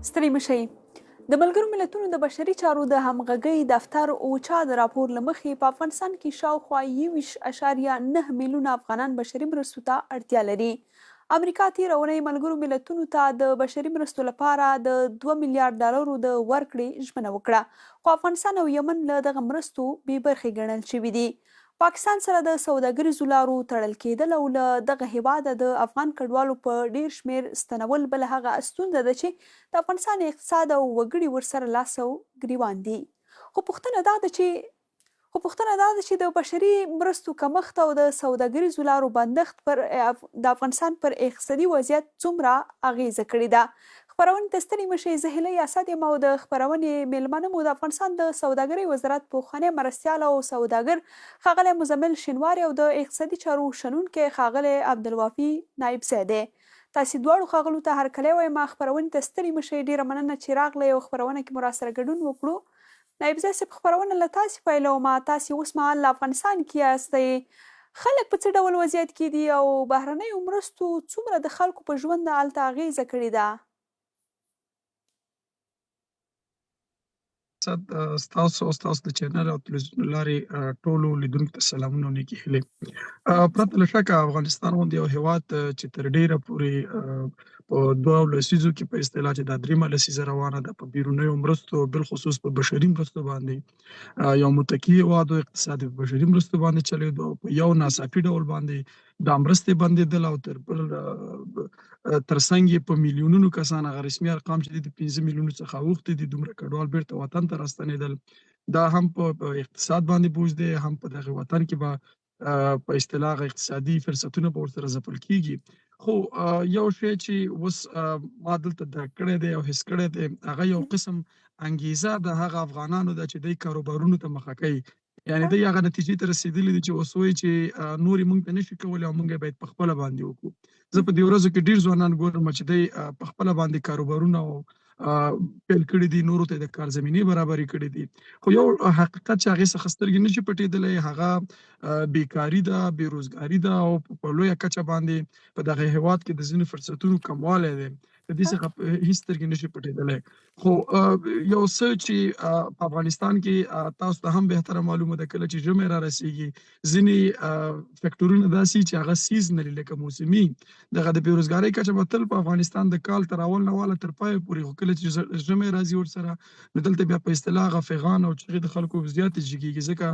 ستړي مشئ. د ملګرو ملتونو د بشري چارو د همغږۍ دفتر اوچا د راپور له مخې په افغانستان کې شاوخوا 21.9 میلیونه افغانان بشري مرستو ته اړتیا لري. امریکا تېره اونۍ ملګرو ملتونو ته د بشري مرستو لپاره د 2 میلیارډ ډالرو د ورکړې ژمنه وکړه، خو افغانستان او یمن له دغه مرستو بې برخې ګڼل شوي دي. پاکستان سره د سوداګریزو لارو تړل کېدل او له دغه هیواده د افغان کډوالو په ډیر شمیر ستنول بل هغه ستونزه ده چې د افغانستان اقتصاد او وګړي ورسره لاس او ګریوان دي. خو پوښتنه دا ده چې د بشري مرستو کمښت او د سوداګریزو لارو بندښت د افغانستان پر اقتصادي وضعیت څومره اغیزه کړې ده. خپرونې ته ستړي مشئ. زه هیلۍ اسد یم او د خپرونې میلمانه مو د افغانستان د سوداګرۍ وزارت پوخنی مرستیال او سوداګر ښاغلی مزمل شینواری او د اقتصادي چارو شنونکی ښاغلی عبدالوافي نایبزی دی. تاسې دواړو ښاغلو ته هرکلی وایم. خپرونې ته ستړي مشئ. ډیره مننه چې راغلی او خپرونه کې مو راسره ګډون وکړو. نایبزی صاحب، خپرونه له تاسې پیلوم. تاسې اوس مهال افغانستان کې یاستئ. خلک په څه ډول وضعیت کې دي او بهرنیو مرستو څومره د خلکو په ژوند هلته اغیزه کړې ده؟ ستاسو د چینل او تلویزیون له لارې ټولو لیدونکو ته سلامونه او نیکې هیلې. پرته له شکه افغانستان غوندې یو هیواد چې تر ډیره پورې په 2 لسیزو کې په اصطلاح چې دا 3 لسیزه روانه ده په بیرونیو مرستو بالخصوص په بشري مرستو باندې یو متکي هیواد او اقتصاد په بشري مرستو باندې چلېدو او په یو ناڅاپي ډول باندې دا مرستې بندېدل او تر بل ترڅنګ یې په میلیونونو کسان هغه رسمي ارقام چې دي د 15 میلیونو څخه اوښتي دي دومره کډوال بیرته وطن ته راستنېدل. دا هم په اقتصاد باندې بوج دی، هم په دغه وطن کې به په اصطلاح اقتصادي فرصتونه به ورسره ځپل کېږي. خو یو شی چې اوس ما دلته درک کړی دی او حس کړی دی هغه یو قسم انګیزه د هغه افغانانو ده چې دوی کاروبارونو ته مخه کوي. یعنې دوی هغه نتیجې ته رسېدلي دي چې اوس وایي چې نور یې موږ ته نشي کولی او موږ یې باید په خپله باندې وکړو. زه په دې ورځو کې ډېر ځوانان ګورم چې دوی په خپله باندې کاروبارونه پیل کړي دي، نورو ته د کار زمینې برابرې کړي دي. خو یو حقیقت چې هغې څخه سترګې نشي پټېدلی هغه بیکاري ده، بېروزګاري ده او په لویه کچه باندې په دغه هېواد کې د ځینو فرصتونو کموالی دی. د دې څخه هېڅ سترګې نشي پټېدلی. خو یو څه چې په افغانستان کې تاسو ته هم بهتره معلومه ده کله چې ژمی را رسېږي ځینې فکټورونه داسې چې هغه سیزنلي لکه موسمي دغه د بېروزګارۍ کچه به تل په افغانستان د کال تر اول نه واله تر پایه پورې، خو کله چې ژمی راځي ورسره نو دلته بیا په اصطلاح هغه فیغان او چغې د خلکو زیاتې جګېږي ځکه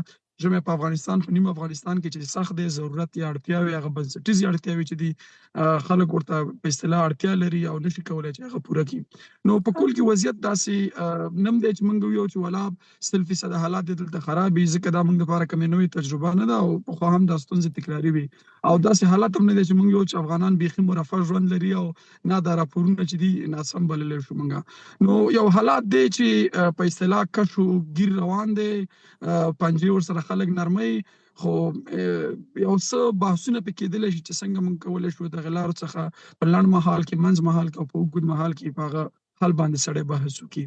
ژمی په افغانستان په نیم افغانستان کې چې سخت دی ضرورت یا اړتیاوې هغه بنسټیزې اړتیاوې چې دي خلک ورته په اصطلاح اړتیا لري او نشي کولی چې هغه پوره کړي. نو په کل کې وضعیت داسې نه دی چې موږ ووایو چې ولا 100% حالات دې دلته خراب وي ځکه دا موږ دپاره کومې نوې تجربه نه ده او پخوا هم دا ستونزې تکراري وي او داسې حالات هم نه دی چې موږ ووایو چې افغانان بیخي مرفه ژوند لري او نه دا راپورونه چې دي ناسم بللی شو موږ. نو یو حالات دی چې په اصطلاح کش و ګیر روان دی، پنجې ورسره خلک نرموي، خو یو څه بحثونه پې کېدلی شي چې څنګه موږ کولی شو دغې لارو څخه په لنډ مهال کې، منځ مهال کې او په اوږد مهال کې په هغه حل باندې سړی بحث وکړي.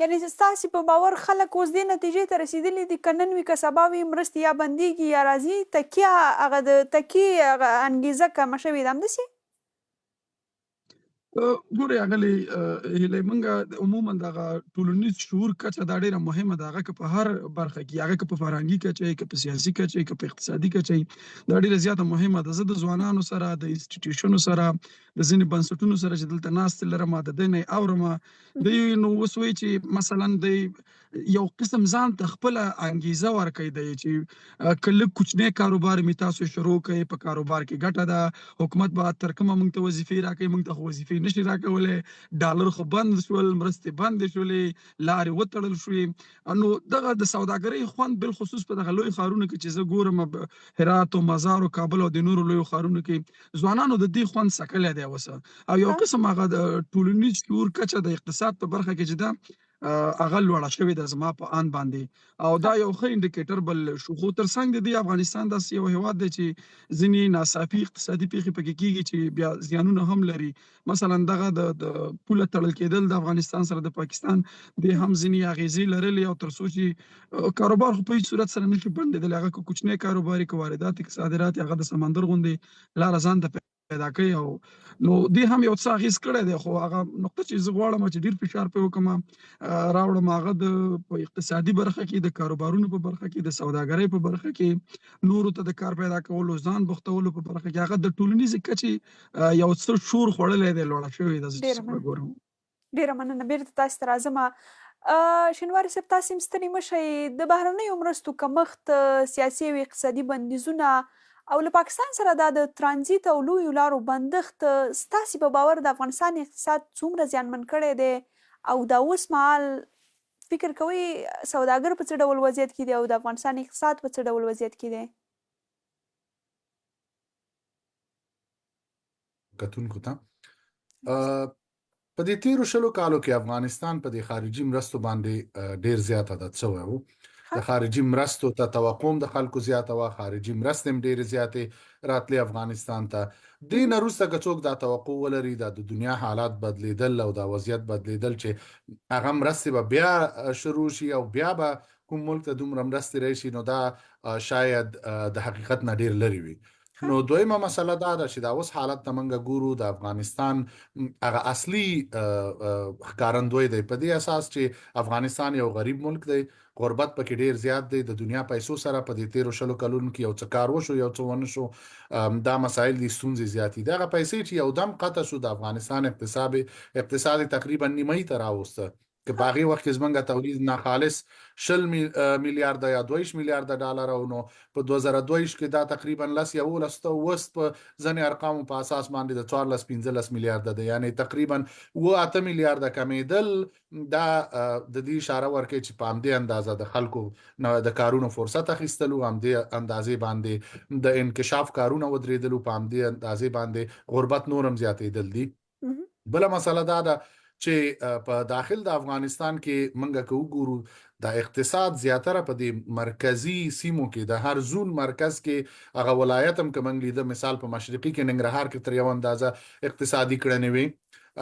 یعنې ستاسې په باور خلک اوس دې نتیجې ته رسېدلي دي که نن وي که سبا وي مرستې یا بندېږي یا راځي، تکیه هغه د تکیې هغه انګېزه کمه شوې ده، همداسې؟ ګورئ ښاغلې هیلۍ، موږ عموما دغه ټولنیز شعور کچه دا ډېره مهمه ده، هغه که په هر برخه کې، هغه که په فرهنګي کچه وي، که په سیاسي کچه وي، که په اقتصادي کچه وي، دا ډېره زیاته مهمه ده. زه د ځوانانو سره، د انسټیټیوشنو سره، د ځینې بنسټونو سره چې دلته ناستې لرم د دوی نه یې اورم، دوی نو اوس وایي چې مثلا دوی یو قسم ځان ته خپله انګیزه ورکوي دی چې که لږ کوچنی کاروبار مې تاسو شروع کړئ، په کاروبار کې ګټه ده، حکومت به تر کومه موږ ته وظیفې راکوي، موږ ته خو وظیفې نشي راکولی، ډالر خو بند شول، مرستې بندې شولې، لارې وتړل شوې. نو دغه د سوداګرۍ خوند بالخصوص په دغه لویو ښارونو کې چې زه ګورم هرات او مزار او کابل او د نورو لویو ښارونو کې ځوانانو د دې خوند څکلی دی اوسه او یو قسم هغه د ټولنیز شعور کچه د اقتصاد په برخه کې چې ده هغه لوړه شوې ده زما په اند باندې او دا یو ښه انډیکیټر بللی شو. خو تر څنګ د دې افغانستان داسې یو هېواد دی چې ځینې ناڅاپي اقتصادي پیښې پکې کېږي چې بیا زیانونه هم لري. مثلا دغه د پوله تړل کېدل د افغانستان سره د پاکستان د هم ځینې اغېزې لرلې او تر څو چې کاروبار خو په هېڅ صورت سره نشي بندېدلی، هغه که کوچنی کاروبار یې، که واردات یې، که صادرات یې، هغه د سمندر غوندې لاره ځان ته پیدا کوي او نو دې هم یو څه اغېز کړی دی، خو هغه نقطه چې زه غواړم چې ډېر فشار پرې وکړم راوړم هغه د په اقتصادي برخه کې، د کاروبارونو په برخه کې، د سوداګرۍ په برخه کې، نورو ته د کار پیدا کولو، ځان بوختولو په برخه کې، هغه د ټولنیزې کچې یو څه شور خوړلی دی، لوړه شوې ده زه ډېره چې مننه. ګورم. ډېره مننه. بیرته تاسو ته راځم. شینواري صاحب، تاسې هم ستړي مه شئ. د بهرنیو مرستو کمښت، سیاسي او اقتصادي بندیزونه او له پاکستان سره دا د ترانزیت او لویو لارو بندښت ستاسې په باور د افغانستان اقتصاد څومره زیانمن کړی دی او دا اوس مهال فکر کوئ سوداګر په څه ډول وضعیت کې دی او د افغانستان اقتصاد په څه ډول وضعیت کې دی؟ کتونکو ته په دې تیرو شلو کالو کې افغانستان په دې خارجي مرستو باندې ډیر زیات عادت شوی وو. د خارجي مرستو ته توقع د خلکو زیاته وه، خارجي مرستې هم ډېرې زیاتې راتلې افغانستان ته. دې نه وروسته که څوک دا توقع ولري دا د دنیا حالات بدلیدل او دا وضعیت بدلیدل چې هغه مرستې به بیا شروع شي او بیا به کوم ملک ته دومره مرستې راشي، نو دا شاید د حقیقت نه ډېر لرې وي. نو دویمه مسله دا ده چې دا اوس حالت ته موږ ګورو د افغانستان هغه اصلي ښکارندوی دی په دې اساس چې افغانستان یو غریب ملک دی، غربت پکې ډیر زیات دی، د دنیا پیسو سره په دې تیرو شلو کلونو کې یو څه کار وشو یو څه ونه شو، دا مسایل دي، ستونزې زیاتې دي. هغه پیسې چې یو دم قطع شو د افغانستان اقتصاد تقریبا نیمایي ته راوسته، که په هغې وخت کې زموږ تولید ناخالص 20 میلیارده یا 22 میلیارده ډالر او نو په 2022 کې دا تقریبا 11 ته اوس په ځینې ارقامو په اساس باندې د 14-15 میلیارده ده، یعنی تقریبا 8 میلیارده کمیدل. دا د دې اشاره ورکوي چې په همدې اندازه د خلکو د کارونو فرصت اخیستلو، همدې اندازې باندې د انکشاف کارونه ودرېدلو، په همدې اندازې باندې غربت نورم زیاتېدل دي. بله مسله دا ده چې په داخل د افغانستان کې منګه که وګورو د اقتصاد زیاتره په دې مرکزی سیمو کې د هر زون مرکز کې هغه ولایت هم که منګ لیده، مثال په مشرقي کې ننګرهار کې تر یو اندازه اقتصادي کړنې وي،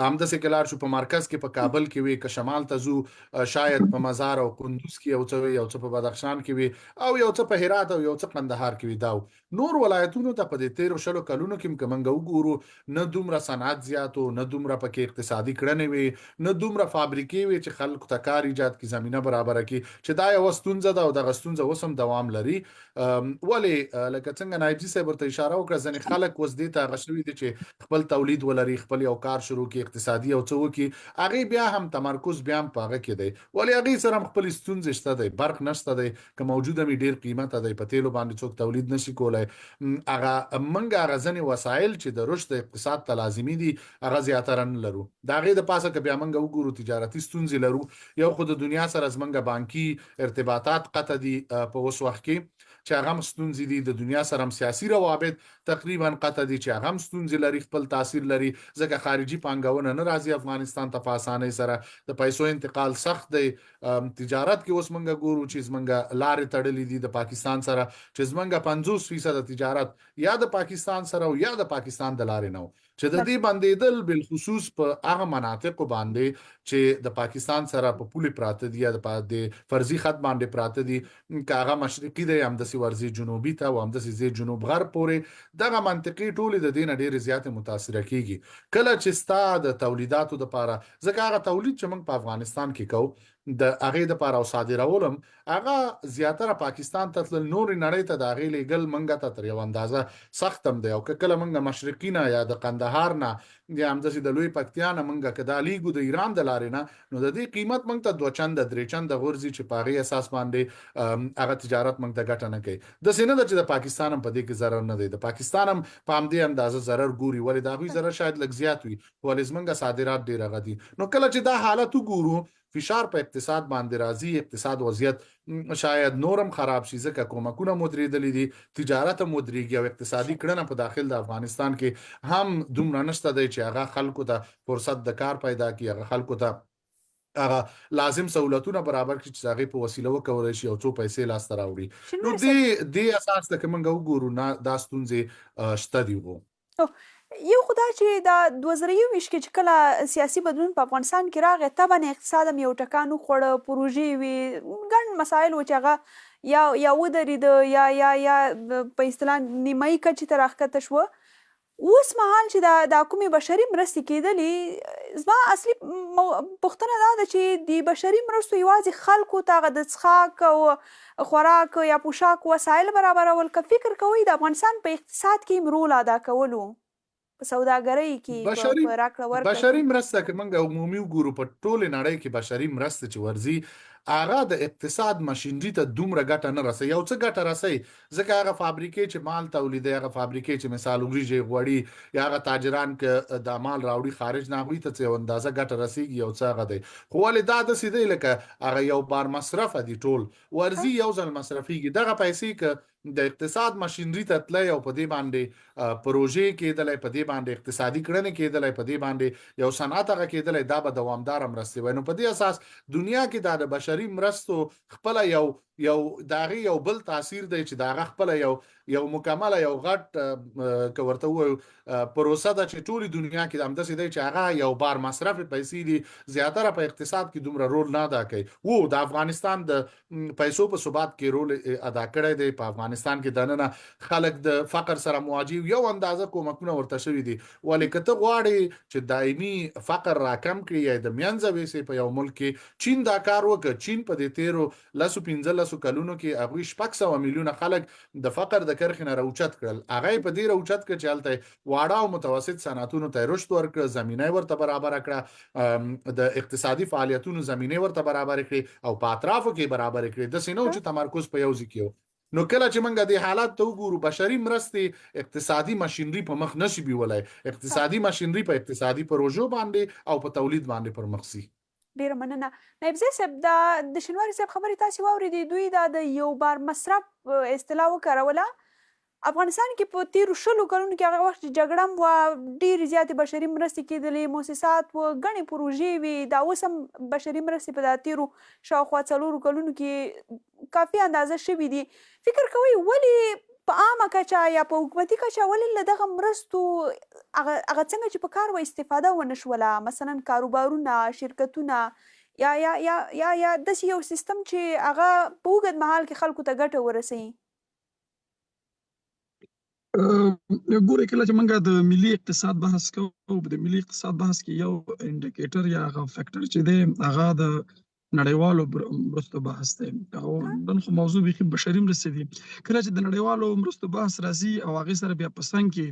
همداسې که لاړ شو په مرکز کې په کابل کې وي، که شمال ته ځو شاید په مزار او کندوز کې یو څه وي، یو څه په بدخشان کې وي، او یو څه په هرات او یو څه قندهار کې وي. دا نور ولایتونو ته په دې تیرو شلو کلونو کې که منګه وګورو نه دومره صنعت زیات و، نه دومره پکې اقتصادي کړنې وي، نه دومره فابریکې وي چې خلکو ته کار ایجاد کړي، زمینه برابره کړي، چې دا یوه ستونزه ده او دغه ستونزه اوس هم دوام لري. ولې لکه څنګه نایبجي صاحب ورته اشاره وکړه، ځینې خلک اوس دې ته هغه شوي دي چې خپل تولید ولري، خپل یو کار شروع کړي، اقتصادي او څه وکړي، هغې بیا هم تمرکز بیا هم په هغه کې دی، ولې هغې سره هم خپلې ستونزې شته دی، برق نشته دی، که موجوده مې ډېر قیمته دی، په تیلو باندې څوک تولید نشي کولی. هغه موږ هغه ځینې وسایل چې د رشد اقتصاد ته لازمي دي هغه زیاتره نه لرو. د هغې د پاسه که بیا موږ وګورو تجارتي ستونزې لرو، یو خو د دنیا سره زموږ بانکي ارتباطات قطع دي په اوس وخت کې، چې هغه هم ستونزې دي، د دنیا سره هم سیاسي روابط تقریبا قطع دي چې هغه هم ستونزې لري، خپل تاثیر لري، ځکه خارجي پانګونه نه راځي افغانستان ته په اسانۍ سره، د پیسو انتقال سخت دی. تجارت کې اوس موږ ګورو چې زموږ لارې تړلې دي د پاکستان سره، چې زموږ 50% تجارت یا د پاکستان سره او یا د پاکستان د لارې نه، چې د دې بندېدل بالخصوص په هغه مناطقو باندې چې د پاکستان سره په پولې پراته دي یا د فرضي خط باندې پراته دي، که هغه مشرقي دی همداسې ورځي جنوبي ته او همداسې ځي جنوب غرب پورې، دغه منطقې ټولې د دې نه ډېرې زیاتې متاثره کېږي. کله چې ستا د تولیداتو دپاره، ځکه هغه تولید چې موږ په افغانستان کې کوو د هغې دپاره او صادرول هم هغه زیاتره پاکستان ته تلل، نورې نړۍ ته د هغې لیږل موږ ته تر یو اندازه سخت هم دی. او که کله موږ مشرقي نه یا د قندهار نه یا همداسې د لوی پکتیا نه موږ که دا لیږو د ایران د لارې نه، نو د دې قیمت موږ ته 2 چنده 3 چنده غورځي، چې په هغې اساس باندې هغه تجارت موږ ته ګټه نه کوي. داسې نه ده چې د پاکستان هم په دې کې ضرر نه دی، د پاکستان هم په همدې اندازه ضرر ګوري، ولې د هغوی ضرر شاید لږ زیات وي، ولې زموږ صادرات ډېر هغه دي. نو کله چې دا حالت وګورو، فشار په اقتصاد باندې راځي، اقتصاد وضعیت شاید نورم خراب شي، ځکه کومکونه مو درېدلي دي، تجارت هم ودرېږي، او اقتصادي کړنه په داخل د افغانستان کې هم دومره نشته دی چې هغه خلکو ته فرصت د کار پیدا کړي، هغه خلکو ته هغه لازم سہولتونه برابر کړي چې هغې په وسیله وکولی شي او څو پیسې لاسته راوړي. نو دې اساس ته که موږ وګورو نه، دا ستونزې شته دي. یو خو دا چې دا 2021 کې چې کله سیاسي بدلون په افغانستان کې راغی، طبعا اقتصاد هم یو ټکان وخوړه، پروژې وې، ګڼ مسایل و چې هغه یا ودرېده یا په اصطلاح نیمایي کچې ته راښکته شوه. اوس مهال چې دا کومې بشري مرستې کېدلې، زما اصلي پوښتنه دا ده چې د بشري مرستو یوازې خلکو ته هغه د څښاک او خوراک یا پوشاک وسایل برابرول، که فکر کوئ د افغانستان په اقتصاد کې هم رول ادا کولو، په سوداګرۍ کې، په راکړه ورکړه بشري مرسته که موږ عمومي وګورو په ټولې نړۍ کې بشري مرسته چې ورځي هغه د اقتصاد ماشینري ته دومره ګټه نه رسي. یو څه ګټه رسي ځکه هغه فابریکې چې مال تولیدوي، هغه فابریکې چې مثال وریجې غوړي یا هغه تاجران که د مال راوړي خارج نه، هغوی ته څه یو اندازه ګټه رسیږي، یو څه هغه دی. خو ولې دا داسې دی لکه هغه یو بار مصرفه دي، ټول ورځي یو ځل مصرفیږي. دغه پیسې که د اقتصاد ماشینري ته تللی او په دې باندې پروژې کېدلی، په دې باندې اقتصادي کړنې کېدلی، په دې باندې یو صنعت هغه کېدلی، دا به دوامداره مرستې وای. نو په دې اساس دنیا کې دا د بشري مرستو خپله یو د هغې یو بل تاثیر دی چې د هغه خپله یو مکمله یو غټ که ورته ووایو پروسه ده چې ټولې دنیا کې همداسې دی چې هغه یو بار مصرف پیسې دي، زیاتره په اقتصاد کې دومره رول نه ادا کوي. د افغانستان د پیسو په ثبات کې رول ادا کړی دی. په افغانستان کې دننه خلک د فقر سره مواجه، یو اندازه کومکونه ورته شوي دي. ولې که ته غواړې چې دایمي فقر راکم کړي یا د منځه ویسې په یو ملک کې، چین دا کار وکړ. چین په دې تیرو 15 کلونو کې هغوی 600 میلیونه خلک د فقر د کرښې نه راوچت کړل. هغه یې په دې راوچت کړ چې هلته واړه او متوسط صنعتونو ته رشد ورکړه، زمینه ورته برابره کړه، د اقتصادي فعالیتونو زمینه ورته برابره کړي او په اطرافو کې برابره کړي. داسې نه و چې تمرکز په یو ځای کې و. نو کله چې موږ د حالات ته وګورو، بشري مرستې اقتصادي ماشینري په مخ نشي بیولای. اقتصادي ماشینري په اقتصادي پروژو باندې او په تولید باندې پرمخ ځي. ډیره مننه. نایب ځای صاحب، د شینواري صاحب خبرې تاسې واورېدې، دوی دا د یو بار مصرف اصطلاح وکاروله. افغانستان کې په تیرو 20 کلونو کې هغه وخت جګړه هم وه، ډېرې زیاتې بشري مرستې کېدلې، مؤسسات و، ګڼې پروژې وې. دا اوس هم بشري مرستې په دا تیرو شاوخوا 4 کلونو کې کافي اندازه شوي دي. فکر کوئ ولې په عامه کچه یا په حکومتي کچه ولې له دغه مرستو هغه څنګه چې په کار و استفاده ونه شوله؟ مثلا کاروبارونه، شرکتونه یا داسې یو سیستم چې هغه په اوږد مهال کې خلکو ته ګټه ورسوي. ګورئ، کله چې موږ د ملي اقتصاد بحث کوو، د ملي اقتصاد بحث کې یو انډیکیټر یا هغه فیکټر چې دی هغه د نړیوالو مرستو بحث دی. او نن خو موضوع بیخي بشري مرستې دي. کله چې د نړیوالو مرستو بحث راځي او هغې سره بیا په څنګ کې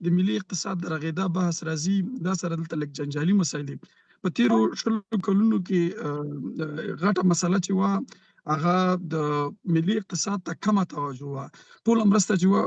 د ملي اقتصاد د رغېدا بحث راځي، دا سره دلته لږ جنجالي مسایل دي. په تیرو 20 کلونو کې غټه مسله چې وه هغه د ملي اقتصاد ته کمه توجه وه. ټوله مرسته چې وه،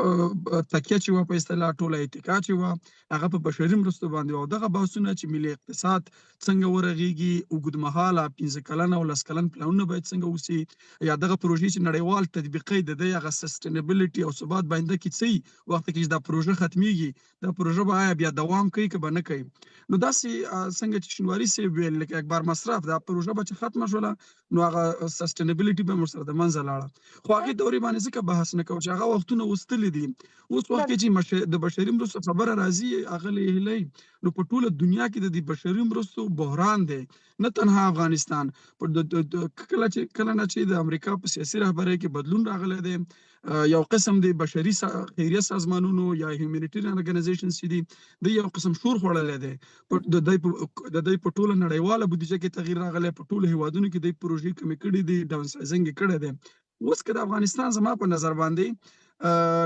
تکیه چې وه په اصطلاح، ټوله اتکا چې وه هغه په بشري مرستو باندې وه. او دغه بحثونه چې ملي اقتصاد څنګه ورغېږي، اوږدمهاله 15 کلن او 10 کلن پلانونه باید څنګه وسي، یا دغه پروژې چې نړیوال تطبیقي د دې هغه سسټینبلټي او ثبات باینده کې څه وي، وخت کې چې دا پروژه ختمیږي، دا پروژه به آیا بیا دوام کوي که به نه کوي. نو داسې څنګه چې شینواري صاحب ویل، لکه یک بار مصرف، دا پروژه به چې ختمه شوله نو هغه سسټینبلټي به ورسره د منځه لاړه. خو هغې دورې باندې ځکه بحث نه کوو چې هغه وختونه اوس تللي دي. اوس وخت کې چې د بشري مرستو خبره راځي، اغلې هیلۍ، نو په ټوله دنیا کې د دې بشري مرستو بحران دی، نه تنها افغانستان. کله نه چې د امریکا په سیاسي رهبرۍ کې بدلون راغلی دی، یو قسم د بشري خیریه سازمانونو یا هیومانیټیرین ارګنایزیشنز چې دي، د یو قسم شور خوړلی دی. د دوی په ټوله نړیواله بودیجه کې تغییر راغلی، په ټولو هیوادونو کې دوی پروژې کمې کړي دي، ډاون سایزنګ یې کړی دی. اوس که د افغانستان زما په نظر باندې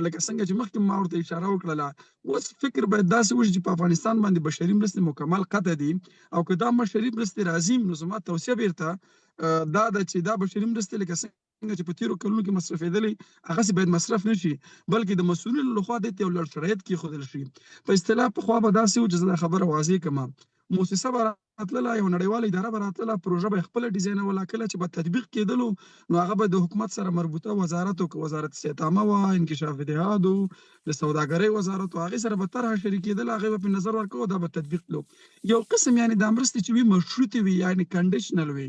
لکه څنګه چې مخکې ما ورته اشاره وکړله، اوس فکر باید داسې وشي چې په افغانستان باندې بشري مرستې مکمل قطع دي. او که دا بشري مرستې راځي، نو زما توصیه بیرته دا ده چې دا بشري مرستې لکه څنګه چې په تیرو کلونو کې مصرفېدلې، هغسې باید مصرف نه شي، بلکې د مسؤلینو لخوا دې ته یو لوړ شرایط کېښودل شي. په اصطلاح پخوا به داسې و چې زه دا خبره واضح کړم، مؤسسه به راتلله، یو نړیواله اداره به راتلله، پروژه به یې خپله ډیزاینوله. کله چې به تطبیق کېدلو نو هغه به د حکومت سره مربوطه وزارت، که وزارت استعمامه وه، انکشاف اتحاد، د سوداګرۍ وزارت، هغې سره به طرحه شریکېدله، هغې به پرې نظر ورکوه، دا به تطبیق کړو. یو قسم یعنې دا مرستې چې وي مشروطې وي، یعنې کنډیشنل وي.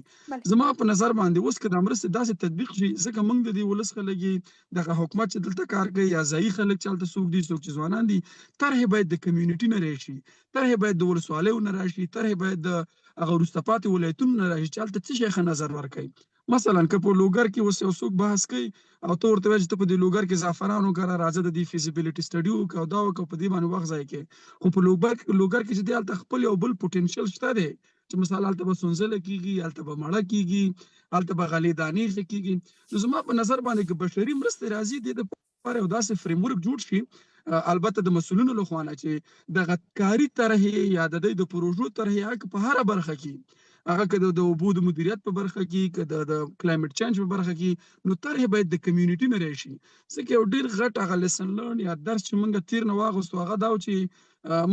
زما په نظر باندې اوس که دا مرستې داسې تطبیق شي، ځکه موږ د دې ولس خلک یې، دغه حکومت چې دلته کار کوي، یا ځایي خلک چې هلته څوک دي، څوک چې ځوانان دي، طرحې باید د کمیونټي نه راشي، طرحې باید د ولسوالیو نه راشي، طرحې باید د هغه وروسته پاتې ولایتونو نه راشي چې هلته څه شی ښه نظر ورکوي. مثلا که په لوګر کې اوس یو څوک بحث کوي او ته ورته وایې چې ته په دې لوګر کې زعفرانو کره راځه د دې فیزیبیلیټي سټډي وکړه او دا وکړه په دې باندې وخت ضایع کوي خو په لوګر کې چې دی هلته خپل یو بل پوټینشل شته دی چې مثال هلته به سونزله کېږي هلته به مړه کېږي هلته به غلې دانې ښه کېږي نو زما په نظر باندې که بشري مرستې راځي دې دپاره یو داسې فریم ورک جوړ شي البته د مسؤلینو له خوا نه چې دغه کاري طرحې یا د دوی د پروژو طرحې هغه په هره برخه کې هغه که د اوبو د مدیریت په برخه کې که د کلایمټ چینج په برخه کې نو طرحې باید د کمیونټي نه راشي ځکه یو ډېر غټ هغه لیسن لرن یا درس چې موږ تیر نه واغوستو هغه دا و چې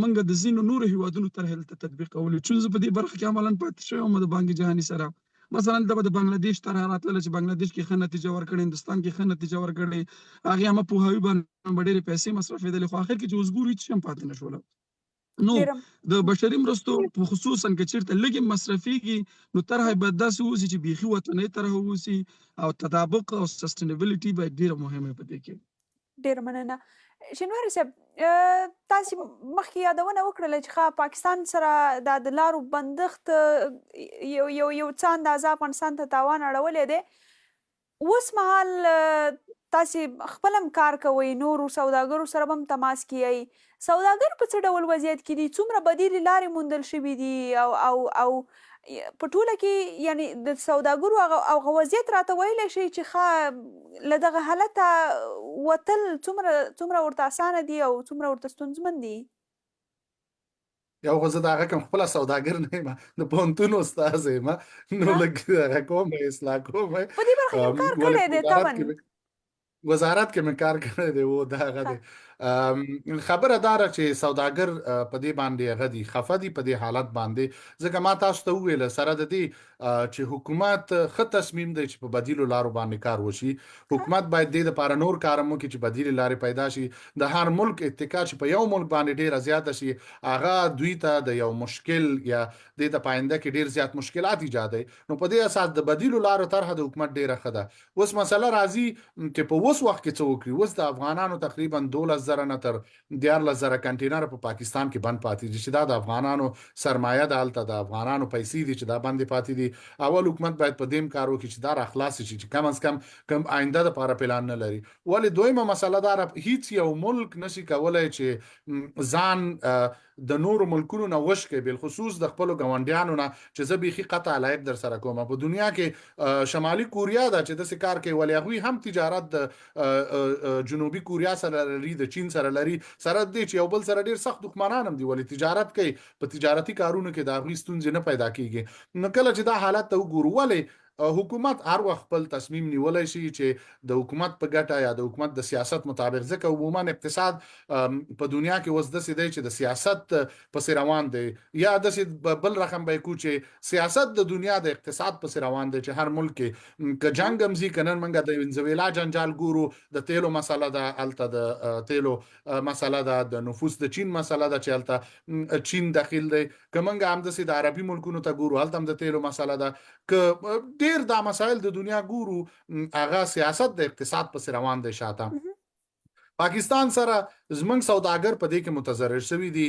موږ د ځینو نورو هیوادونو طرحې هلته تطبیق کولې چون زه په دې برخه کې عملاً پاتې شوی وم د بانک جهاني سره مثلا د بنگلاديش طرح راتلله چې بنگلاديش کې ښه نتیجه ورکړې هندوستان کې ښه نتیجه ورکړې هغې هم پوهاوي باندې ډېرې پیسې مصرفېدلې خو آخر کې چې اوس ګورو هېڅ شی هم پاتې نه شوله نو د بشري مرستو په خصوصا که چیرته لږ مصرفېږي نو طرحه باید داسې واوسي چې بیخي وطنۍ طرحه واوسي او تطابق او سسټینیبلټي باید ډېره مهمه په دې کې ډېره مننه شینواري صاحب تاسې مخکې یادونه وکړله چې پاکستان سره د لارو بندښت یو څه اندازه افغانستان ته تاوان اړولی دی اوس مهال تاسې خپل هم کار کوئ نورو سوداګرو سره به هم تماس کیئ سوداګر په څه ډول وضعیت کې دي څومره بدیلې لارې موندل شوي دي او په ټوله کې یعنی د سوداګرو هغه وضعیت راته ویلی شي چې له دغه حالته وتل څومره ورته اسانه دي او څومره ورته ستونزمن دي یو خو زه د هغه کوم خپله سوداګر نه یم د پوهنتون استاد یم نو لږ هغه کوم اصلاح کوم په دې برخه کې کار کړی دی طبعا وزارت کې مې کار کړی دی و د هغه دی خبره داره چې سوداګر په دې باندې هغه دي خفه دي په دې حالت باندې ځکه ما تاسو ته وویل سره د دې چې حکومت ښه تصمیم دی چې په بدیلو لارو باندې کار وشي حکومت باید دې دپاره نور کار هم وکړي چې بدیلې لارې پیدا شي د هر ملک اتکا چې په یو ملک باندې ډېره زیاته شي هغه دوی ته د یو مشکل یا دې ته په آینده کې ډېر زیات مشکلات ایجادوي نو په دې اساس د بدیلو لارو طرحه د حکومت ډېره ښه ده اوس مسله راځي چې په اوس وخت کې څه وکړي اوس د افغانانو تقریبا 12,000 نه تر 14,000 کنټینر په پاکستان کې بند پاتې دي چې دا د افغانانو سرمایه ده هلته د افغانانو پیسې دي چې دا بندې پاتې دي اول حکومت باید په دې کار وکړي چې دا راخلاص شي چې کم از کم آینده دپاره پلان نه لري ولې دویمه مسله دا هیڅ یو ملک نشي کولی چې ځان د نورو ملکونو نه وشکي بالخصوص د خپلو ګاونډیانو نه چې زه بیخي قطع لایق در سره کوم په دنیا کې شمالي کوریا ده چې داسې کار کوي ولې هغوی هم تجارت د جنوبي کوریا سره لري د چین سره لري سره دې چې یو بل سره ډېر سخت دښمنان هم دي ولې تجارت کوي په تجارتي کارونو کې د هغوی ستونزې نه پیدا کیږي نو کله چې دا حالت ته وګورو ولې حکومت هر وخت خپل تصمیم نیولی شي چې د حکومت په ګټه یا د حکومت د سیاست مطابق ځکه عموما اقتصاد په دنیا کې اوس داسې دی چې د سیاست پسې روان دی یا داسې بل رقم به یې چې سیاست د دنیا د اقتصاد پسې روان دی چې هر ملک کې که جنګ هم ځي که نن موږ د وینزویلا جنجال ګورو د تیلو مسله ده هلته د تیلو مسله ده د نفوس د چین مسله ده چې هلته چین دخیل دی که موږ همداسې د عربي ملکونو ته ګورو هلته هم د تیلو مسله ده که ډیر دا مسایل د دنیا ګورو هغه سیاست د اقتصاد پسې روان دی شاته پاکستان سره زمونږ سوداګر په دې کې متضرر شوي دي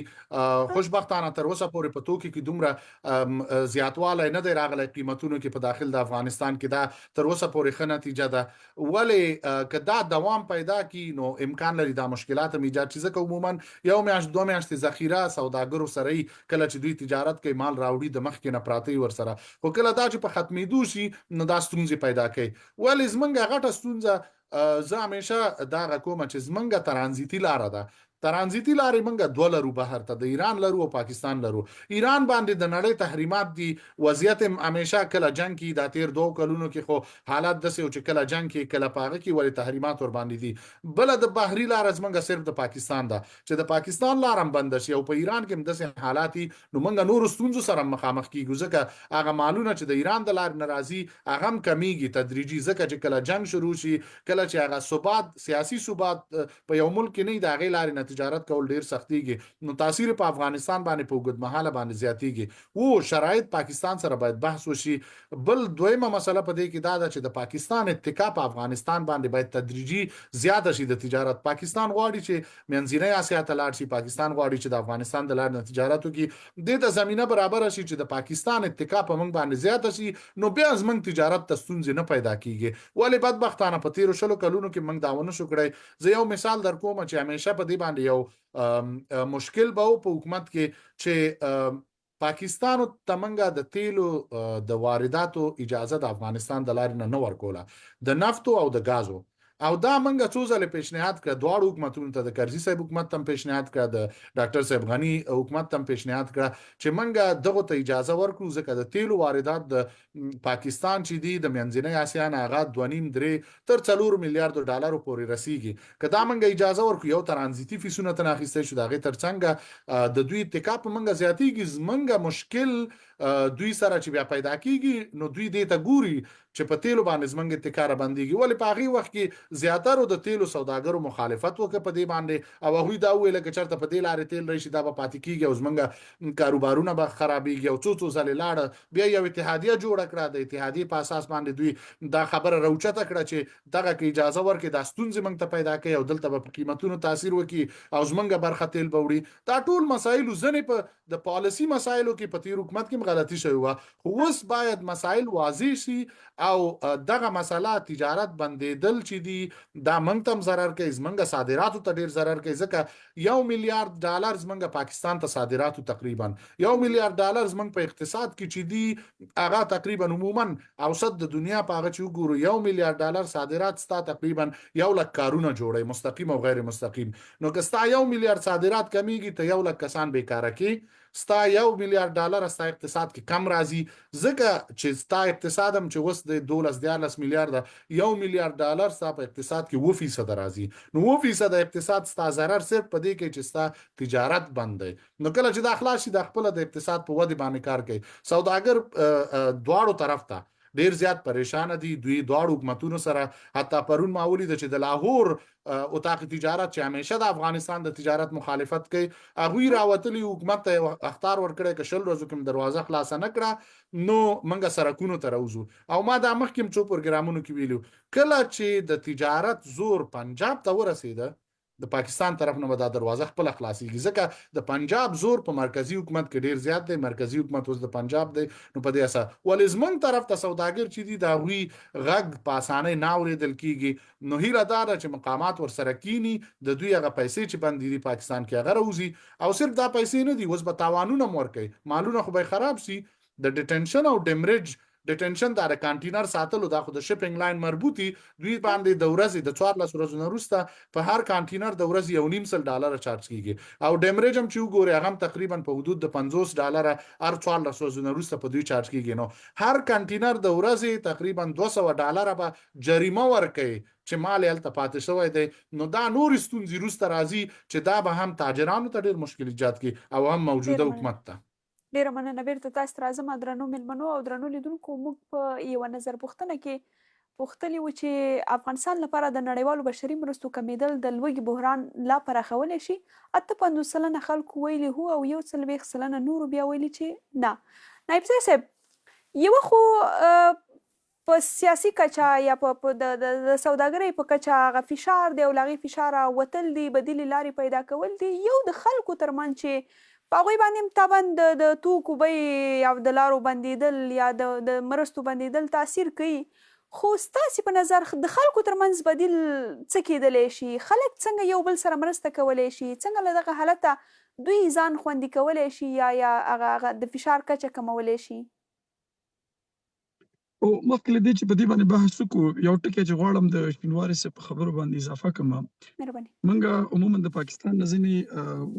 خوشبختانه تر اوسه پورې په توکي کې دومره زیاتوالی نه دی راغلی قیمتونو کې په داخل د افغانستان کې دا تر اوسه پورې ښه نتیجه ده ولې که دا دوام پیدا کی نو امکان لري دا مشکلات هم ایجاد شي ځکه عموما یو میاشت 2 میاشتې ذخیره سوداګرو سره یي کله چې دوی تجارت کوي مال راوړي د مخکې نه پراته ورسره خو کله دا چې په ختمېدو شي نو دا ستونزې پیدا کوي ولې زمونږ غټه ستونزه زه همیشه دغه کومه چې زمونږ ترانزیتي لاره ده ترانزیتي لارې موږ دوه لرو بهر ته د ایران لرو او پاکستان لرو ایران باندې د نړۍ تحریمات دي وضعیت همیشه کله جنگ کې د تیر 2 کلونو کې خو حالات داسې و چې کله جنگ کې کله په هغه کې ولې تحریمات ور باندې دي بله د بحري لاره زموږ صرف د پاکستان ده چې د پاکستان لاره هم بنده شي او په ایران کې هم داسې حالات دي نو موږ نورو ستونزو سره مخامخ کیږو ځکه هغه مالونه چې د ایران د لارې نه راځي هغه هم کمیږي تدریجي ځکه چې کله جنگ شروع شي کله چې هغه ثبات سیاسي ثبات په یو ملک کې نه د هغې لارې نه باندې تجارت کول ډیر سختيږي نو تاثیر په افغانستان باندې په اوږدمهاله باندې زیاتیږي وو شرایط پاکستان سره باید بحث وشي بل دویمه مسله په دې کې دا ده چې د پاکستان اتکا په افغانستان باندې باید تدریجي زیاته شي د تجارت پاکستان غواړي چې منځنۍ اسیا ته لاړ شي پاکستان غواړي چې د افغانستان د لار نه تجارت وکړي د دې زمينه برابر شي چې د پاکستان اتکا په موږ باندې زیاته شي نو بیا زمنګ تجارت ته ستونزې نه پیدا کیږي ولې بدبختانه په 13 کلونو کې موږ داونه شو کړی زه یو مثال در کوم چې همیشه په دې باندې یو مشکل به په حکومت کې چې پاکستان تمنګه د تیلو د وارداتو اجازه د افغانستان د لارې نه ورکوله د نفتو او د غازو او دا منګه څو ځله پیشنهاد کړ دواړو حکومتونو ته د کرزي صاحب حکومت تم پیشنهاد کړ د ډاکټر صاحب غنی حکومت تم پیشنهاد کړ چې منګه دغه ته اجازه ورکړو ځکه د تیلو واردات د پاکستان چې دی د منځنۍ اسیا نه هغه 2.5 تر 4 میلیارډ ډالر پورې رسیږي کدا منګه اجازه ورکړو یو ترانزیتي فیسونه تناخیسته شو دغه ترڅنګ د دوی اتکا په منګه زیاتیږي منګه مشکل دوی سره چې بیا پیدا کیږي نو دوی دې ته ګوري چې په تیلو باندې زمنګ اتکار باندېږي ولې په هغه وخت کې زیاتره د تیلو سوداګرو مخالفت وکړ په دې باندې او هغه دا ویل چې چرته په دې لارې تیل راشي دا به پاتې کیږي او زمنګ کاروبارونه به خرابېږي او څو ځله لاړه بیا یو اتحادیه جوړ کړه د اتحادیه په اساس باندې دوی دا خبره راوچته کړه چې دغه کې اجازه ورکړي د ستونزې موږ ته پیدا کوي او دلته په قیمتونو تاثیر وکړي او زمنګ برخه تیل بوړي دا ټول مسایل ځنې په د پالیسی مسایلو کې په تیر حکومت کې غلطي شوی و خو اوس باید مسایل واضح شي او دغه مسله تجارت بندیدل چې دی دا منتم zarar کوي زمنګ صادراتو ته ډیر zarar کوي ځکه 1 میلیارډ ډالر زمنګ پاکستان ته صادراتو تقریبا 1 میلیارډ ډالر زمنګ په اقتصاد کې چې دی هغه تقریبا عموما اوسط د دنیا په هغه چې وګورو 1 میلیارډ ډالر صادرات ستا تقریبا 1 لک کارونه جوړي مستقیم او غیر مستقیم نو که ستا 1 میلیارډ صادرات کمیږي ته 1 لک کسان بیکاره کی ستا 1 میلیارډ ډالر ستا اقتصاد کې کم راځي ځکه چې ستا اقتصاد هم چې وس د 12 میلیارډ 1 میلیارډ ډالر ستا په اقتصاد کې 2% راځي نو 2% اقتصاد ستا zarar صرف په دې کې چې ستا تجارت بند دی نو کله چې د اخلاص د خپل د اقتصاد په ودی باندې کار کوي سوداګر دواړو طرف ته ډیر زیات پریشان دي دوی دواړو حکومتونو سره حتی پرون ماولی د چې د لاهور اتاق تجارت چې همیشه د افغانستان د تجارت مخالفت کوي هغه راوتلی حکومت ته اختار ورکړي ک شل ورځې کوم دروازه خلاص نه کړه نو منګه سرکونو ته راوځو او ما د مخکیم څو پروګرامونو کې ویلو کله چې د تجارت زور پنجاب ته ورسیده د پاکستان طرف نه ودا دروازه خپل خلاصيږي ځکه د پنجاب زور په مرکزی حکومت کې ډیر زیات دی مرکزی حکومت اوس د پنجاب دی نو په دې اساس ولزمن طرف ته سوداګر چې دی دا وی غږ په اسانه ناوریدل کیږي نو هیله دار چې مقامات ور سره کینی د دوی هغه پیسې چې بندي دي پاکستان کې هغه راوځي او صرف دا پیسې نه دي اوس به تاوانونه مور کوي مالونه خو به خراب سي د ډیټنشن او ډیمریج ډیټنشن دا د کانټینر ساتلو دا خو د شپینګ لاین مربوطي دوی باندې د ورځې د 14 ورځې وروسته په هر کانټینر د ورځې $1.5 چارج کیږي او ډیمریج هم چې وګوري هغه تقریبا په حدود د $50 هر 14 ورځې وروسته په دوی چارج کیږي نو هر کانټینر د ورځې تقریبا $200 به جریمه ورکړي چې مال هلته پاتې شوی دی نو دا نور ستونزې وروسته راځي چې دا به هم تاجرانو ته ډیر مشکل ایجاد کړي او هم موجوده حکومت ته ډیره مننه بیرته تاسو ته راځم درنو مېلمنو او درنو لیدونکو موږ په یوه نظر پوښتنه کې پوښتلي وو چې افغانستان لپاره د نړیوالو بشري مرستو کمیدل د لوږې بحران لا پراخولی شي 58 سلنه خلکو ویلي هو او 40 سلنه نورو بیا ویلي چې نه نایب صاحب یوه خو په سیاسي کچه یا په د سوداګرۍ په کچه هغه فشار دی او له هغې فشاره وتل دي بدیلې لارې پیدا کول دي یو د خلکو ترمنځ چې په هغوی باندې طبعا د توکو بیې او د لارو بندېدل یا د مرستو بندېدل تاثیر کوي خو ستاسې په نظر د خلکو ترمنځ بدیل څه کیدلی شي خلک څنګه یو بل سره مرسته کولی شي څنګه له دغه حالته دوی ځان خوندي کولی شي یا هغه د فشار کچه کمولی شي او مخکې له دې چې په دې باندې بحث وکړو یو ټکی چې غواړم د شینواري صاحب په خبرو باندې اضافه کړم مهرباني موږ عموما د پاکستان نه ځینې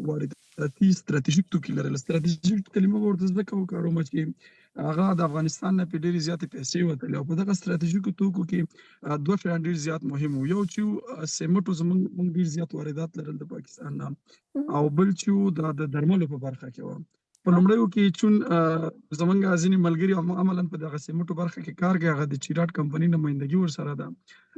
وارداتي ستراتیژیک توکي لرل ستراتیژیک کلمه ورته زده وکړم چې هغه د افغانستان نه په ډېرې زیاتې پیسې وتلې او په دغه ستراتیژیکو توکو کې دوه شیان ډېر زیات مهم وو یو چې سیمټو زموږ ډېر زیات واردات لرل د پاکستان نه او بل چې د درملو په برخه کې وو په لومړیو کې چون زمونږ ځینې ملګري عملاً په دغه سیمټو برخه کې کار کوي، هغه د چیراټ کمپنۍ نمایندګي ورسره ده.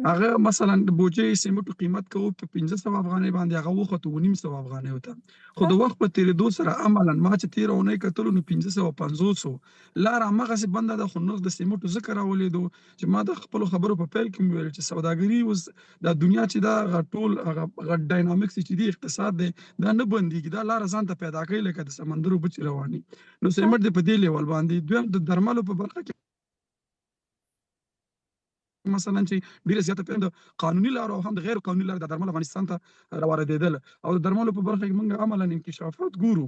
هغه مثلاً د بوجۍ سیمټو قیمت که په 1500 افغانۍ باندې هغه وخوته 2500 افغانۍ ته. خو د وخت په تېرېدو سره عملاً ما چې تېره اونۍ کتلو نو 500 500 لاره هماغسې بنده ده، خو نرخ د سیمټو ځکه راولېدو چې ما د خپلو خبرو په پیل کې مې ویل چې سوداګري اوس دا دنیا چې دا هغه ټول هغه ډاینامیکس چې دی اقتصاد دی دا نه بندېږي، دا لاره ځان ته پیدا کوي لکه د سمندر اوبه چې رواني. نو سیمټ دې په دې لیول باندې. دویم د درملو په برخه کې مثلا چې ډیره زیاته پیل د قانوني لارو او هم د غیر قانوني لارو د درمل افغانستان ته راوړېدل او د درملو په برخه کې موږ عملاً انکشافات ګورو.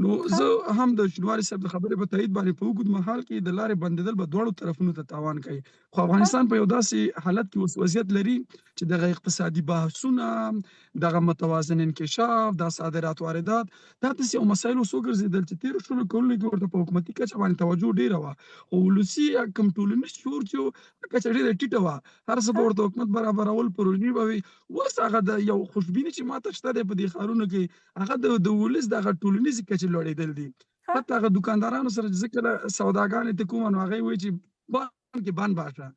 نو زه هم د شینواري صاحب د خبرې په تایید باندې په اوږد مهال کې د لارې بندېدل به دواړو طرفونو ته تاوان کوي. خو افغانستان په یو داسې حالت کې اوس وضعیت لري چې دغه اقتصادي بحثونه، دغه متوازن انکشاف، دا صادرات واردات، دا داسې یو مسایل اوس وګرځېدل چې تېرو شلو کلونو کې ورته په حکومتي کچه باندې توجه ډېره وه، خو ولسي کوم ټولنیز شعور چې و کچه ډېره ټیټه وه. هر څه به ورته حکومت برابرول، پروژې به وي. اوس هغه د یو خوشبیني چې ماته شته دی په دې ښارونو کې، هغه د ولس دغه ټولنیزې کچې لوړېدل دي. حتی هغه دوکاندارانو سره چې زه کله سوداګانې ته کوم نو هغوی وایي چې بان کې بند باشه.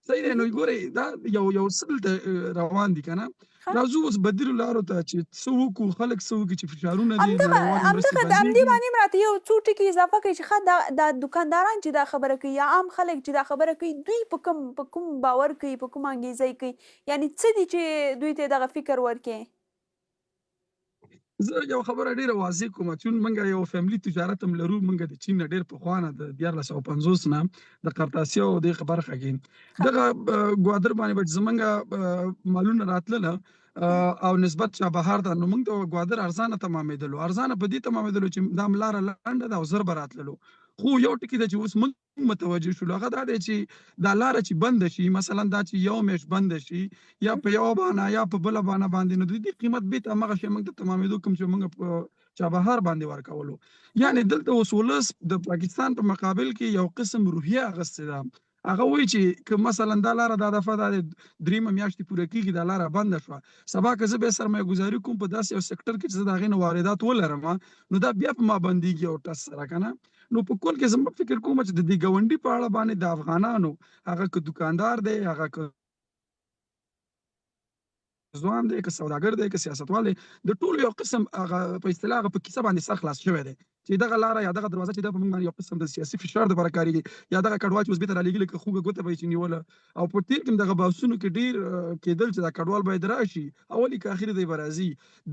صحیح دی. نو ګورئ دا یو څه دلته روان دي که نه. راځو اوس بدیلو لارو ته چې څه وکړو، خلک څه وکړي چې فشارونه دي نړیوالې مرستې همدې بندېږي. باندې هم راته یو څو ټکي اضافه کوي چې ښه دا دوکانداران چې دا خبره کوي یا عام خلک چې دا خبره کوي، دوی په کوم باور کوي، په کوم انګیزه کوي، یعنی څه دي چې دوی ته دغه فکر ورکوي؟ زه یو خبره ډیره واضح کوم چې موږ یو فیملی تجارت هم لرو. موږ د چین نه ډیر پخوا نه د 1450 نه د قرطاسیا او د برخه کې دغه ګوادر باندې به زمونږ مالونه راتلله او نسبت چابهار ته. نو موږ د ګوادر ارزانه تمامېدلو، ارزانه په دې تمامېدلو چې دا لاره لنډه ده او زر به راتللو. خو یو ټکي ده چې اوس موږ متوجه شولو، هغه دا دی چې دا لاره چې بنده شي، مثلا دا چې یو میاشت بنده شي یا په یوه بهانه یا په بله بهانه باندې، نو د دې قیمت بېرته همغه شی موږ ته تمامېدو کوم چې موږ په چابهار باندې ورکولو. یعنې دلته اوس ولس د پاکستان په مقابل کې یو قسم روحیه اخیستې ده. هغه وایي چې که مثلا دا لاره دا دفعه دا دریمه میاشتې پوره کېږي، دا لاره بنده شوه، سبا که زه بیا سرمایه ګزاري کوم په داسې یو سکټر کې چې زه د هغې نه واردات ولرم، نو دا بیا په ما بندېږي یو ټس سره که نه. نو په کل کې زما فکر کوم چې د دې ګاونډي په اړه باندې د افغانانو، هغه که دوکاندار دی، هغه که ځوان دی، که سوداګر دی، که سیاستوال دی، د ټولو یو قسم هغه په اصطلاح هغه په کیسه باندې سر خلاص شوی دی چې دغه لاره یا دغه دروازه چې ده په موږ باندې یو قسم د سیاسي فشار دپاره کارېږي یا دغه کډوال چې اوس بېرته رالېږلي که خوږه ګوته به یې چې نیوله. او په تېر کې هم دغه بحثونو کې ډېر کېدل چې دا کډوال باید راشي، اولې که اخرې دی به راځي،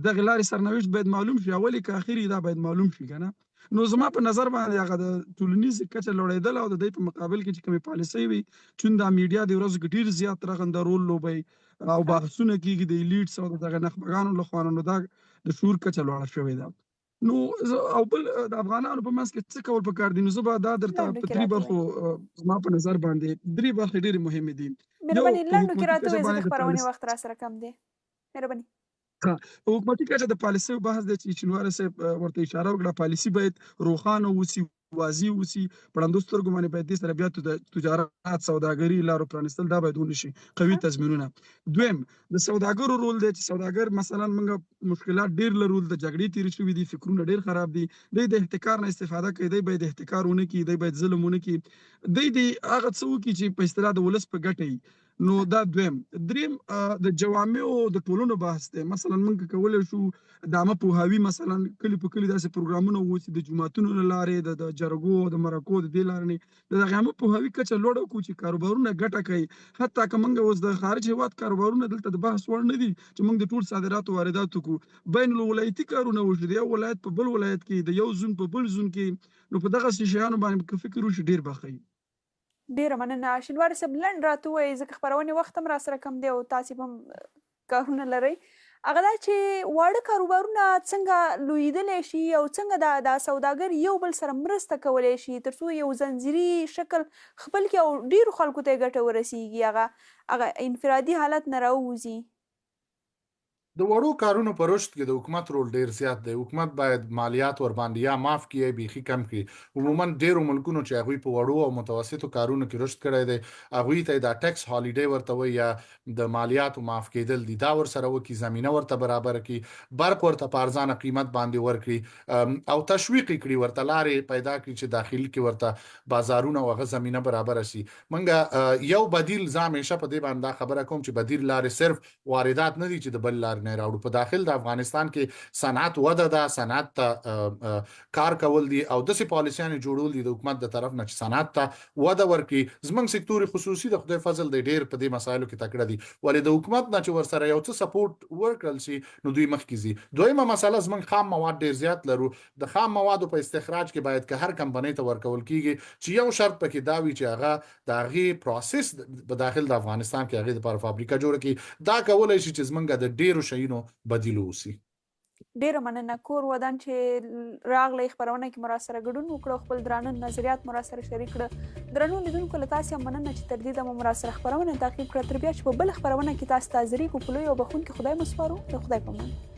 دغې لارې سرنوشت باید معلوم شي، اولې که اخرې دا باید معلوم شي که نه. نو زما په نظر باندې هغه د ټولنیزې کچه لوړېدل او د دوی په مقابل کې چې کومې پالیسۍ وي، چون دا میډیا د ورځو کې ډېر زیات رغنده رول لوبوي او بحثونه کېږي د ایلیټس او د دغه نخبګانو لخوا، نو دا د شعور کچه لوړه شوې ده. نو او بل د افغانانو په منځ کې څه کول پکار دي، نو زه به دا درته په 3 برخو زما په نظر باندې 3 برخې ډېرې مهمې دي. مهرباني لنډو کې راته ووایئ ځکه خپرونې وخت را سره کم دی. مهرباني. په حکومتي کچه د پالیسیو بحث دی چې شینواري صاحب ورته اشاره وکړه. پالیسي باید روښانه اوسي، واضح اوسي، په ړندو سترګو باندې باید دې سره بیا تجارت، سوداګري لارو پرانیستل دا باید ونشي، قوي تضمینونه. دویم د سوداګرو رول دی چې سوداګر مثلا موږ مشکلات ډېر لرو، د جګړې تېرې شوي دي، فکرونه ډېر خراب دي، دوی د احتکار نه استفاده کوي، دوی باید احتکار ونه کړي، دوی باید ظلم ونه کړي، دوی د هغه څه وکړي چې په اصطلاح د ولس په ګټه وي. نو دا دویم. دریم د جوامعو د ټولنو بحث دی. مثلا موږ کولی شو د عامه پوهاوي مثلا کلي په کلي داسې پروګرامونه ووسي د جوماتونو له لارې، د جرګو، د مرکو د دې لارې نه د دغې عامه پوهاوي کچه لوړه کړو چې کاروبارونه ګټه کوي. حتی که موږ اوس د خارج هېواد کاروبارونه دلته د بحث وړ نه دي چې موږ د ټول صادراتو وارداتو وکړو، بین الولایتي کارونه وشي، د یو ولایت په بل ولایت کې، د یو زون په بل زون کې. نو په دغسې شیانو باندې که فکر وشي ډېر به ښه وي. ډېره مننه شینواري صاحب. لنډ راته ووایئ ځکه خپرونې وخت هم را سره کم دی او تاسې هم کارونه لرئ. هغه دا چې واړه کاروبارونه څنګه لویدلی شي او څنګه دا سوداګر یو بل سره مرسته کولی شي تر څو یو زنځیري شکل خپل کړي او ډېرو خلکو ته یې ګټه ورسیږي، هغه انفرادي حالت نه راووځي. د وړو کارونو په رشد کې د حکومت رول ډیر زیات دی. حکومت باید مالیات ور باندې یا معاف کړي بيخي کم کړي. عموما ډیرو ملکونو چې هغه په وړو او متوسطو کارونو کې رشد کړی دی هغه ته د ټیکس هالیډے ورته وي یا د مالیاتو معاف کېدل دي دا ور سره وکي زمينه ورته برابر کړي برق ورته په ارزانه قیمت باندې ورکړي او تشویق کړي ورته لارې پیدا کړي چې داخلي کې ورته بازارونه او هغه زمينه برابر شي. منګه یو بدیل همیشه په دې باندې خبره کوم چې بدیل لارې صرف واردات نه دي چې د بل لار نه راوړو. په داخل د افغانستان کې صنعت وده ده صنعت ته کار کول دي او د سي پالیسيانو جوړول دي د حکومت د طرف نه چې صنعت ته وده ورکړي. زمنګ سکتور خصوصي د خدای فضل د ډیر په دې مسایلو کې تکړه دي ولې د حکومت نه چې ور سره یو څه سپورټ ورکړل شي نو دوی مخ کیږي. دویمه مسله زمنګ خام مواد ډیر زیات لرو. د خام موادو په استخراج کې باید که هر کمپنۍ ته ورکول کیږي چې یو شرط پکې دا وي چې هغه د هغه پروسس په داخل د افغانستان کې هغه لپاره فابریکه جوړه کړي. دا کولای شي چې زمنګ د ډیرو شینو بدیل وسی. ډیره مننه کور ودان چې راغلی خبرونه کې مراسره ګډون وکړو خپل درانه نظریات مراسره شریک کړه. درنو لیدونکو له تاسو مننه چې تر دې د مراسره خبرونه تعقیب کړه. تر بیا چې په بل خبرونه کې تاسو ته ځری کو په لوی او بخون کې خدای مسپارو. د خدای په امان.